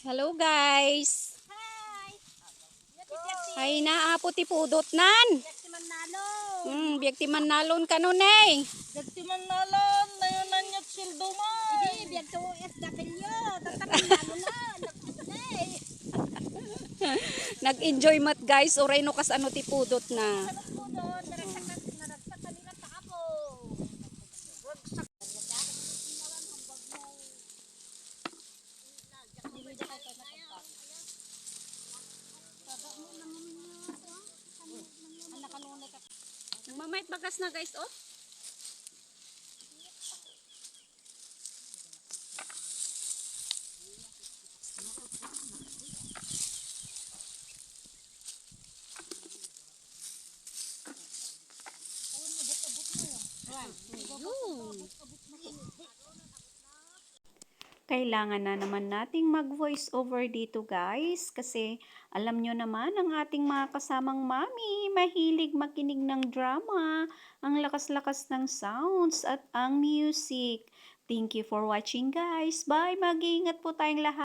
Hello guys. Hi! Ay naapo ti pudot nan. Yaksi Manalo! Biyak ti manalon kanunay. Yaksi Manalo! Nayon na niya sildo mo! Hindi, biyag to SW! Tatapin lalo na! Nagpunay! Nag-enjoy mat guys. Oray no kas ano ti pudot na. Sanot po doon, naragsak kanina sa ako! Ragsak! Nagmamait bagas na guys oh. Kailangan na naman nating mag-voice over dito guys kasi alam nyo naman ang ating mga kasamang mami mahilig makinig ng drama, ang lakas-lakas ng sounds at ang music. Thank you for watching guys. Bye! Mag-iingat po tayong lahat.